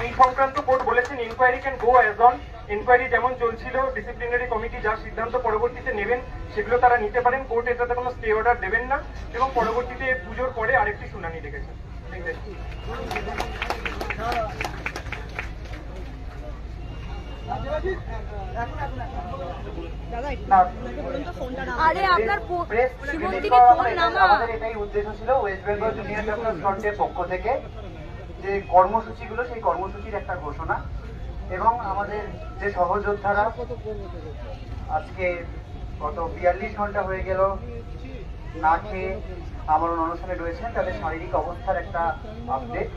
এই সংক্রান্ত কোর্ট বলেছেন inquiry can go as on, inquiry যেমন চলছিল, ডিসিপ্লিনারি কমিটি যা সিদ্ধান্ত পরবর্তীতে নেবেন সেগুলো তারা নিতে পারেন। কোর্ট এটাতে কোনো স্টে অর্ডার দেবেন না এবং পরবর্তীতে পুজোর পরে আরেকটি শুনানি ডেকেছেন। আমাদের এটাই উদ্দেশ্য ছিল ওয়েস্ট বেঙ্গল জুনিয়র ডক্টর ফ্রন্টের পক্ষ থেকে যে কর্মসূচিগুলো, সেই কর্মসূচির একটা ঘোষণা এবং আমাদের যে সহযোদ্ধারা আজকে গত 42 ঘন্টা হয়ে গেল না খেয়ে আমরণ অনশনে রয়েছেন, তাদের শারীরিক অবস্থার একটা আপডেট,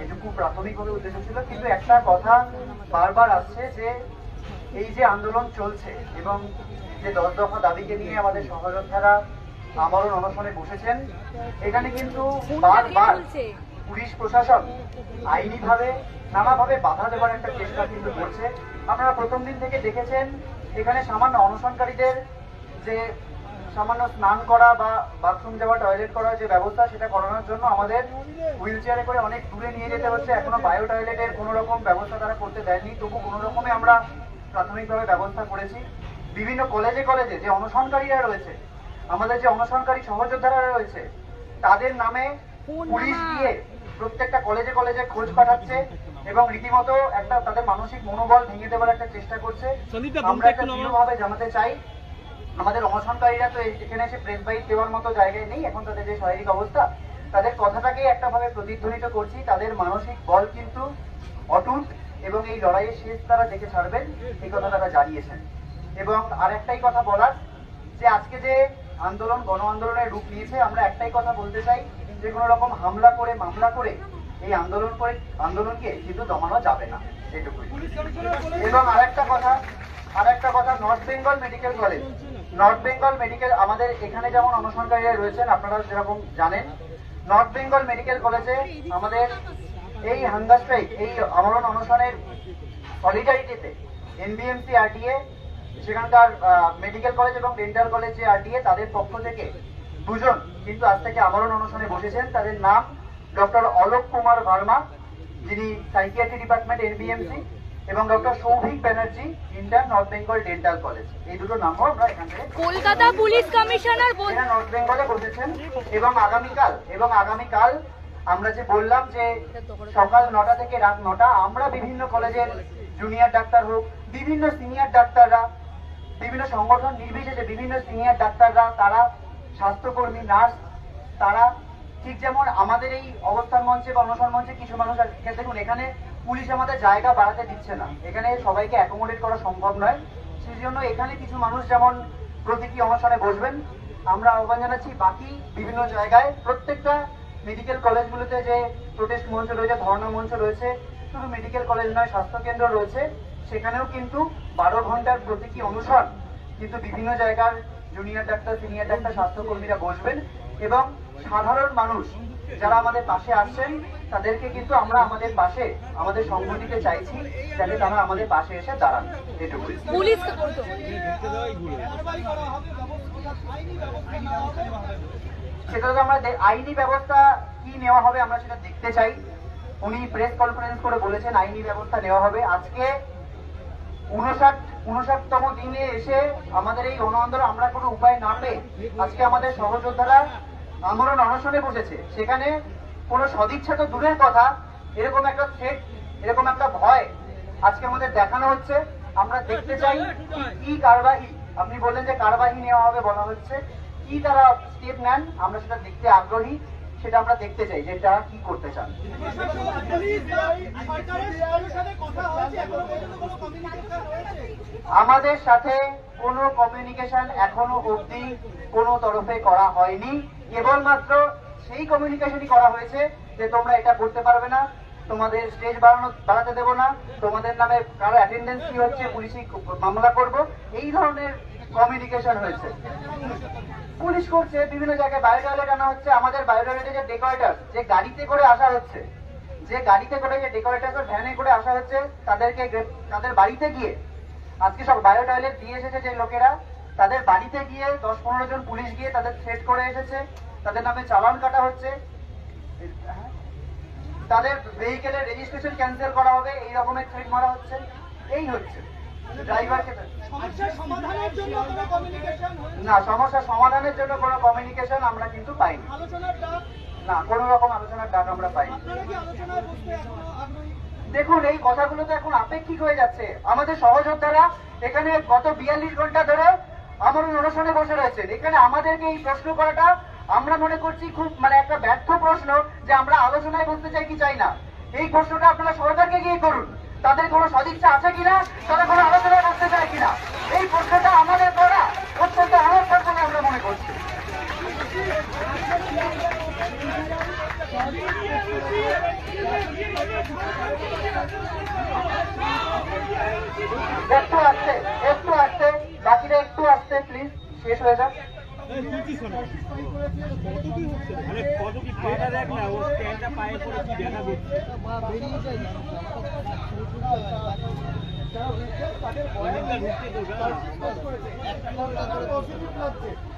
এটুকু প্রাথমিকভাবে উদ্দেশ্য ছিল। কিন্তু একটা কথা বারবার আসছে যে এই যে আন্দোলন চলছে এবং যে 10 দফা দাবিকে নিয়ে আমাদের সহযোদ্ধারা আমরণ অনশনে বসেছেন, এখানে কিন্তু বারবার পুলিশ প্রশাসন আইনিভাবে নানাভাবে বাধা দেওয়ার একটা চেষ্টা কিন্তু করছে। আপনারা প্রথম দিন থেকে দেখেছেন এখানে সামান্য অনশনকারীদের যে সামান্য স্নান করা বা বাথরুম যাওয়া, টয়লেট করার যে ব্যবস্থা, সেটা করানোর জন্য আমাদের হুইল চেয়ারে করে অনেক দূরে নিয়ে যেতে হচ্ছে। এখনো বায়ো টয়লেটের কোনো রকম ব্যবস্থা তারা করতে দেয়নি, তবু কোনো রকমে আমরা প্রাথমিকভাবে ব্যবস্থা করেছি। বিভিন্ন কলেজে কলেজে যে অনশনকারীরা রয়েছে, আমাদের যে অনশনকারী সহযোদ্ধারা রয়েছে, তাদের নামে পুলিশ গিয়ে প্রত্যেকটা কলেজে কলেজে খোঁজ পাঠাচ্ছে এবং রীতিমতো একটা তাদের মানসিক মনোবল ভেঙে দেওয়ার একটা চেষ্টা করছে। আমরা একটা দৃঢ়ভাবে জানাতে চাই, আমাদের অনশনকারীরা তো এখানে এসে প্রেস বাইট দেওয়ার মতো জায়গায় নেই। এখন তাদের যে শারীরিক অবস্থা, তাদের কথাটাকেই একটা ভাবে প্রতিধ্বনিত করছি, তাদের মানসিক বল কিন্তু অটুট এবং এই লড়াইয়ের শেষ তারা দেখে ছাড়বেন, এই কথা তারা জানিয়েছেন। এবং আর একটাই কথা বলার, যে আজকে যে আন্দোলন গণ আন্দোলনের রূপ নিয়েছে, আমরা একটাই কথা বলতে চাই যে কোনো রকম হামলা করে মামলা করে এই আন্দোলনকে কিন্তু দমানো যাবে না, এটুকুই। এবং আরেকটা কথা, নর্থ বেঙ্গল মেডিকেল কলেজ, আমাদের এখানে যেমন অনশনকারীরা রয়েছেন, আপনারা যেরকম জানেন, নর্থ বেঙ্গল মেডিকেল কলেজে আমাদের এই হাঙ্গার স্ট্রাইক, এই আমরণ অনশনের সলিডারিটিতে এনবিএমসি আরটিএ, সেখানকার মেডিকেল কলেজ এবং ডেন্টাল কলেজ যে আরটিএ, তাদের পক্ষ থেকে দুজন কিন্তু আজ থেকে আমরণ অনশনে বসেছেন। তাদের নাম ডক্টর অলোক কুমার ভার্মা, যিনি সাইকিয়াট্রি ডিপার্টমেন্ট এনবিএমসি, এবং doctor Souvik Banerjee, intern north Bengal dental college. এই দুটো নামও আমরা এখান থেকে কলকাতা পুলিশ কমিশনার নর্থ বেঙ্গলে বসেছেন। এবং আগামীকাল আমরা যে বললাম যে সকাল 9টা থেকে রাত 9টা আমরা বিভিন্ন কলেজের জুনিয়র ডাক্তার হোক, বিভিন্ন সিনিয়র ডাক্তাররা, বিভিন্ন সংগঠন নির্বিশেষে বিভিন্ন সিনিয়র ডাক্তাররা, তারা স্বাস্থ্যকর্মী, নার্স, তারা ঠিক যেমন আমাদের এই অবস্থান মঞ্চে বা অনশন মঞ্চে কিছু মানুষ দেখুন, এখানে পুলিশ আমাদের জায়গা বাড়াতে দিচ্ছে না, এখানে সবাইকে অ্যাকোমোডেট করা সম্ভব নয়। সেই জন্য এখানে কিছু মানুষ যেমন প্রতীকী অনশনে বসবেন, আমরা আহ্বান জানাচ্ছি বাকি বিভিন্ন জায়গায়, প্রত্যেকটা মেডিকেল কলেজগুলোতে যে প্রোটেস্ট মঞ্চ রয়েছে, ধর্ণা মঞ্চ রয়েছে, শুধু মেডিকেল কলেজ নয়, স্বাস্থ্যকেন্দ্র রয়েছে, সেখানেও কিন্তু 12 ঘন্টার প্রতীকী অনশন কিন্তু বিভিন্ন জায়গার জুনিয়র ডাক্তার, সিনিয়র ডাক্তার, স্বাস্থ্যকর্মীরা বসবেন। এবং সাধারণ মানুষ যারা আমাদের পাশে আসছেন, তাদেরকে কিন্তু আমরা আমাদের পাশে, আমাদের সংগঠিতে চাইছি, যাতে তারা আমাদের পাশে এসে দাঁড়ান, এটুকুই। সেটা তো আমরা আইনি ব্যবস্থা কি নেওয়া হবে আমরা সেটা দেখতে চাই। উনি প্রেস কনফারেন্স করে বলেছেন আইনি ব্যবস্থা নেওয়া হবে। আজকে 59তম দিনে এসে আমাদের এই গণ আন্দোলন আমরা কোনো উপায় না পেয়ে আজকে আমাদের সহযোদ্ধারা আমরণ অনশনে বসেছে। সেখানে কোনো সদিচ্ছা তো দূরের কথা, এরকম একটা থ্রেট, এরকম একটা ভয় আজকে আমাদের দেখানো হচ্ছে। আমরা দেখতে চাই কি কারবাহি, আপনি বললেন যে কারবাহি নেওয়া হবে বলা হচ্ছে, কি তারা স্টেপ নেন আমরা সেটা দেখতে আগ্রহী, সেটা আমরা দেখতে চাই যে তারা কি করতে চান। আমাদের সাথে কোনো কমিউনিকেশন এখনো অবধি কোনো তরফে করা হয়নি, কেবলমাত্র সেই কমিউনিকেশনই করা হয়েছে যে তোমরা এটা করতে পারবে না, তোমাদের স্টেজ বাড়াতে দেবো না, তোমাদের নামে কারো অ্যাটেন্ডেন্স কি হচ্ছে পুলিশি মামলা করব, এই ধরনের কমিউনিকেশন হয়েছে। পুলিশ করছে, বিভিন্ন জায়গায় বায়ো টয়লেট আনা হচ্ছে। আমাদের বায়ো টয়লেটে যে ডেকোরেটর, যে গাড়িতে করে আসা হচ্ছে, যে ডেকোরেটর ভ্যানে করে আসা হচ্ছে, তাদের বাড়িতে গিয়ে আজকে সব বায়ো টয়লেট দিয়ে এসেছে যে লোকেরা, তাদের বাড়িতে গিয়ে 10-15 জন পুলিশ গিয়ে তাদের থ্রেট করে এসেছে, তাদের নামে চালান কাটা হচ্ছে। তাদের ভেহিকেলের রেজিস্ট্রেশন ক্যান্সেল করা হবে, এই রকমের থ্রেট মারা হচ্ছে। এই হচ্ছে ড্রাইভারকে সমস্যার সমাধানের জন্য কোনো কমিউনিকেশন না, সমস্যা সমাধানের জন্য কোনো কমিউনিকেশন আমরা কিন্তু পাইনি। আলোচনার ডাক, না, কোনো রকম আলোচনার ডাক আমরা পাইনি। আপনারা কি আলোচনায় বসতে এখনো আগ্রহী? দেখুন, এই কথাগুলো তো এখন আপেক্ষিক হয়ে যাচ্ছে। আমাদের সহযোদ্ধারা এখানে গত 42 ঘন্টা ধরে আমরণ অনশনে বসে রয়েছেন। এখানে আমাদেরকে এই প্রশ্ন করাটা আমরা মনে করছি খুব একটা ব্যর্থ প্রশ্ন, যে আমরা আলোচনায় বসতে চাই কি চাই না। এই প্রশ্নটা আপনারা সরকারকে গিয়ে করুন, তাদের কোনো সদিচ্ছা আছে কিনা, তারা কোনো আলোচনায় বসতে চায় কিনা। এই প্রশ্নটা আমাদের করা অত্যন্ত অনর্থক বলে আমরা মনে করছি। একটু আসতে বাকিরা একটু আসতে প্লিজ, শেষ হয়ে যাক।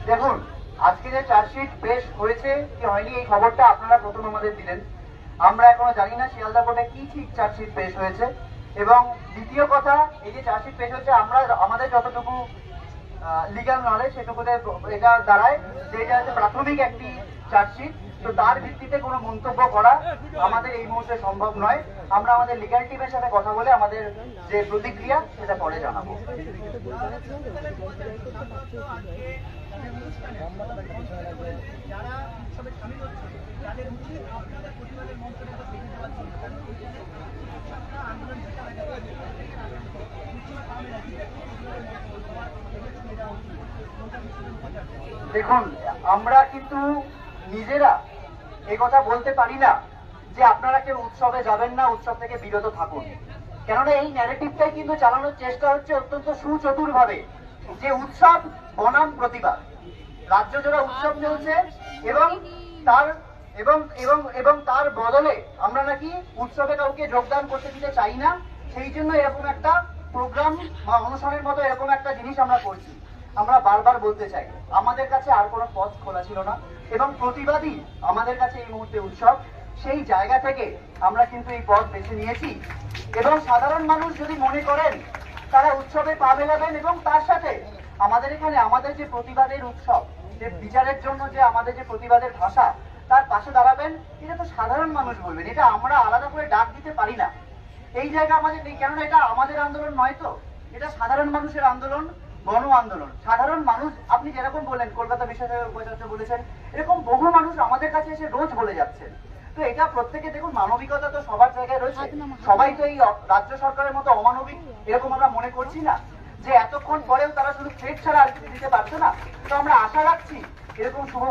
দেখুন, আজকে যে চার্জশিট পেশ হয়েছে কি হয়নি এই খবরটা আপনারা প্রথম আমাদের দিলেন। আমরা এখনো জানি না শিয়ালদা কোর্টে কি ঠিক চার্জশিট পেশ হয়েছে। এবং দ্বিতীয় কথা, এই যে চার্জশিট পেশ হয়েছে, আমরা আমাদের যতটুকু লিগ্যাল নলেজ সেটুকুতে এটা দাঁড়ায় যে এটা হচ্ছে প্রাথমিক একটি চার্জশিট। তো তার ভিত্তিতে কোনো মন্তব্য করা আমাদের এই মুহূর্তে সম্ভব নয়। আমরা আমাদের লিগ্যাল টিমের সাথে কথা বলে আমাদের যে প্রতিক্রিয়া সেটা পরে জানাবো। দেখুন, আমরা কিন্তু নিজেরা এই কথা বলতে পারি না যে আপনারা কেউ উৎসবে যাবেন না, উৎসব থেকে বিরত থাকুন। কেননা এই ন্যারেটিভটাই কিন্তু চালানোর চেষ্টা হচ্ছে অত্যন্ত সুচতুর ভাবে, যে উৎসব বনাম প্রতিবাদ। রাজ্য জোড়া উৎসব চলছে এবং তার এবং এবং এবং তার বদলে আমরা নাকি উৎসবে কাউকে যোগদান করতে দিতে চাই না। সেই জন্য এরকম একটা প্রোগ্রাম বা অনুষ্ঠানের মতো এরকম একটা জিনিস আমরা করছি। আমরা বারবার বলতে চাই, আমাদের কাছে আর কোনো পথ খোলা ছিল না এবং প্রতিবাদী আমাদের কাছে এই মুহূর্তে উৎসব। সেই জায়গা থেকে আমরা কিন্তু এই পথ বেছে নিয়েছি। এবং সাধারণ মানুষ যদি মনে করেন তারা উৎসবে পা মেলাবেন এবং তার সাথে আমাদের এখানে আমাদের যে প্রতিবাদের উৎসব, যে বিচারের জন্য যে আমাদের যে প্রতিবাদের ভাষা, তার পাশে দাঁড়াবেন, এটা তো সাধারণ মানুষ বলবেন। এটা আমরা আলাদা করে ডাক দিতে পারি না। এই জায়গা আমাদের নেই, কেননা এটা আমাদের আন্দোলন নয়, তো এটা সাধারণ মানুষের আন্দোলন, গণ আন্দোলন। সাধারণ মানুষ, আপনি যেরকম বললেন কলকাতা বিশ্ববিদ্যালয়ের উপাচার্য বলেছেন, এরকম বহু মানুষ আমাদের কাছে এসে রোজ বলে যাচ্ছেন। তো এটা প্রত্যেকে দেখুন, মানবিকতা তো সবার জায়গায় রয়েছে। সবাই তো এই রাজ্য সরকারের মতো অমানবিক এরকম আমরা মনে করছি না, যে এতক্ষণ পরেও তারা শুধু থ্রেট ছাড়া আর কিছু দিতে পারছে না। তো আমরা আশা রাখছি এরকম শুভ